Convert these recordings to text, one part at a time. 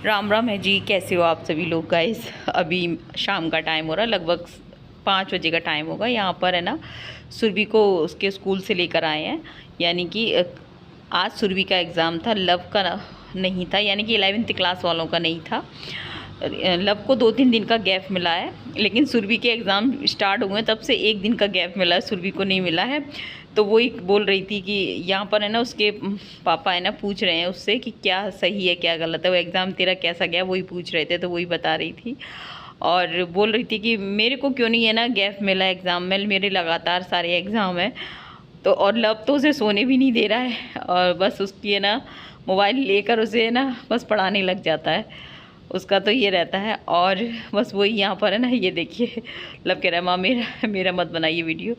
राम राम है जी। कैसे हो आप सभी लोग गाइस। अभी शाम का टाइम हो रहा है, लगभग 5 बजे का टाइम होगा। यहाँ पर है ना सुरभि को उसके स्कूल से लेकर आए हैं। यानी कि आज सुरभि का एग्ज़ाम था, लव का नहीं था, यानी कि 11वीं क्लास वालों का नहीं था। लव को 2-3 दिन का गैप मिला है, लेकिन सुरभि के एग्ज़ाम स्टार्ट हुए तब से 1 दिन का गैप मिला है, सुरभि को नहीं मिला है। तो वो ही बोल रही थी कि यहाँ पर है ना उसके पापा है ना पूछ रहे हैं उससे कि क्या सही है क्या गलत है, वो एग्ज़ाम तेरा कैसा गया वही पूछ रहे थे। तो वही बता रही थी और बोल रही थी कि मेरे को क्यों नहीं है ना गैप मिला एग्ज़ाम में, मेरे लगातार सारे एग्ज़ाम हैं। तो और लव तो उसे सोने भी नहीं दे रहा है और बस उसकी है ना मोबाइल लेकर उसे है ना बस पढ़ाने लग जाता है, उसका तो ये रहता है। और बस वही यहाँ पर है ना, ये देखिए लव कह रहा है माँ मेरा मेरा मत बनाइए वीडियो,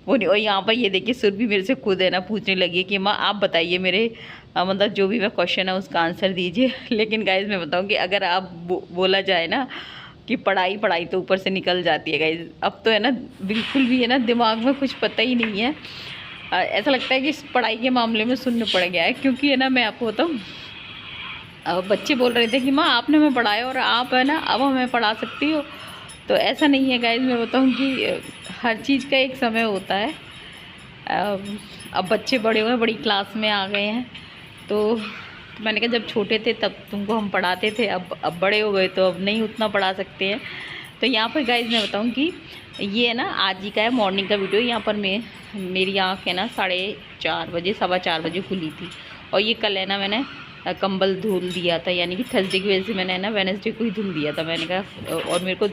वो नहीं। और यहाँ पर ये देखिए सुरभि मेरे से खुद है ना पूछने लगी है कि माँ आप बताइए मेरे मतलब जो भी मैं क्वेश्चन है उसका आंसर दीजिए। लेकिन गाइज मैं बताऊँ कि अगर आप बोला जाए ना कि पढ़ाई पढ़ाई तो ऊपर से निकल जाती है गाइज। अब तो है ना बिल्कुल भी है ना दिमाग में कुछ पता ही नहीं है। ऐसा लगता है कि इस पढ़ाई के मामले में शून्य पड़ गया है। क्योंकि है ना मैं आपको बताऊँ, बच्चे बोल रहे थे कि माँ आपने हमें पढ़ाया और आप है ना अब हमें पढ़ा सकती हो। तो ऐसा नहीं है गाइज, मैं बताऊँ कि हर चीज़ का एक समय होता है। अब बच्चे बड़े हुए बड़ी क्लास में आ गए हैं। तो मैंने कहा जब छोटे थे तब तुमको हम पढ़ाते थे, अब बड़े हो गए तो अब नहीं उतना पढ़ा सकते हैं। तो यहाँ पर गाइज मैं बताऊँ कि ये है ना आज ही का है, मॉर्निंग का वीडियो। यहाँ पर मेरी आँख है ना 4:30 बजे 4:15 खुली थी। और ये कल है ना मैंने कंबल धुल दिया था, यानी कि थर्सडे की वजह से मैंने है ना वेडनेसडे को ही धुल दिया था। मैंने कहा और मेरे को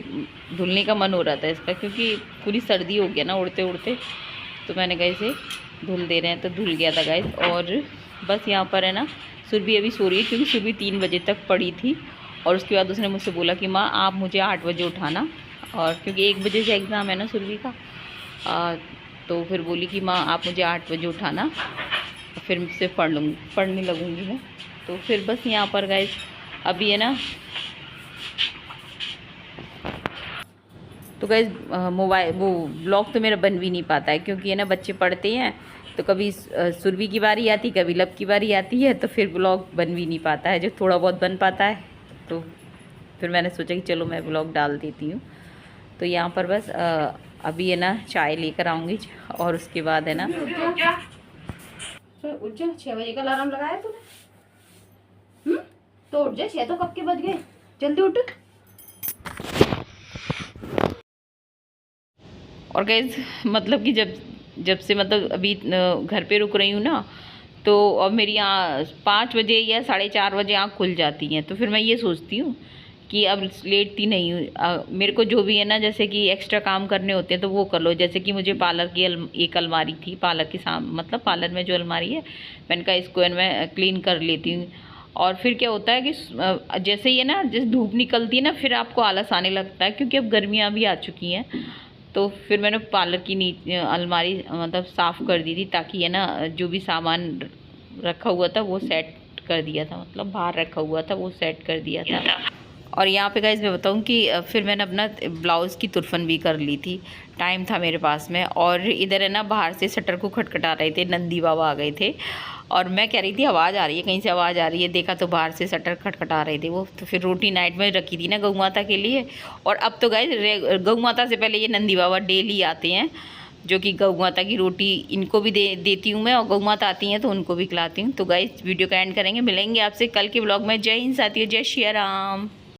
धुलने का मन हो रहा था इसका, क्योंकि पूरी सर्दी हो गया ना उड़ते उड़ते। तो मैंने कहा इसे धुल दे रहे हैं, तो धुल गया था गाइस। और बस यहाँ पर है ना सुरभि अभी सो रही है, क्योंकि सुरभि 3 बजे तक पड़ी थी। और उसके बाद उसने मुझसे बोला कि माँ आप मुझे 8 बजे उठाना, और क्योंकि 1 बजे से एग्ज़ाम है ना सुरभि का। तो फिर बोली कि माँ आप मुझे 8 बजे उठाना, फिर से पढ़ने लगूँगी मैं। तो फिर बस यहाँ पर गाइस अभी है ना, तो गाइस मोबाइल वो ब्लॉग तो मेरा बन भी नहीं पाता है, क्योंकि है ना बच्चे पढ़ते हैं तो कभी सुरभि की बारी आती, कभी लब की बारी आती है, तो फिर ब्लॉग बन भी नहीं पाता है। जो थोड़ा बहुत बन पाता है तो फिर मैंने सोचा कि चलो मैं ब्लॉग डाल देती हूँ। तो यहाँ पर बस अभी है ना चाय लेकर आऊँगी और उसके बाद है ना उठ जा। 6 बजे का अलार्म लगाया तूने? तो उठ जा, 6 तो कब के बज गए, जल्दी उठ। और गाइस मतलब कि जब से मतलब अभी घर पे रुक रही हूँ ना, तो अब मेरी 5 बजे या 4:30 बजे आँख खुल जाती हैं। तो फिर मैं ये सोचती हूँ कि अब लेटती नहीं हूँ। मेरे को जो भी है ना जैसे कि एक्स्ट्रा काम करने होते हैं तो वो कर लो। जैसे कि मुझे पार्लर की एक अलमारी थी, पार्लर की मतलब पार्लर में जो अलमारी है, मैंने कहा इसको मैं क्लीन कर लेती हूँ। और फिर क्या होता है कि जैसे ही है ना जैसे धूप निकलती है ना, फिर आपको आलस आने लगता है, क्योंकि अब गर्मियाँ भी आ चुकी हैं। तो फिर मैंने पार्लर की अलमारी मतलब साफ़ कर दी थी, ताकि है ना जो भी सामान रखा हुआ था वो सेट कर दिया था, मतलब बाहर रखा हुआ था वो सेट कर दिया था। और यहाँ पे गाइस मैं बताऊँ कि फिर मैंने अपना ब्लाउज़ की तुरफन भी कर ली थी, टाइम था मेरे पास में। और इधर है ना बाहर से शटर को खटखटा रहे थे, नंदी बाबा आ गए थे। और मैं कह रही थी आवाज़ आ रही है, कहीं से आवाज़ आ रही है, देखा तो बाहर से शटर खटखटा रहे थे वो। तो फिर रोटी नाइट में रखी थी ना गौ माता के लिए। और अब तो गाइस गौ माता से पहले ये नंदी बाबा डेली आते हैं, जो कि गौ माता की रोटी इनको भी देती हूँ मैं, और गौ माता आती हैं तो उनको भी खिलाती हूँ। तो गाइस वीडियो का एंड करेंगे, मिलेंगे आपसे कल के ब्लॉग में। जय हिंद साथियों, जय श्री राम।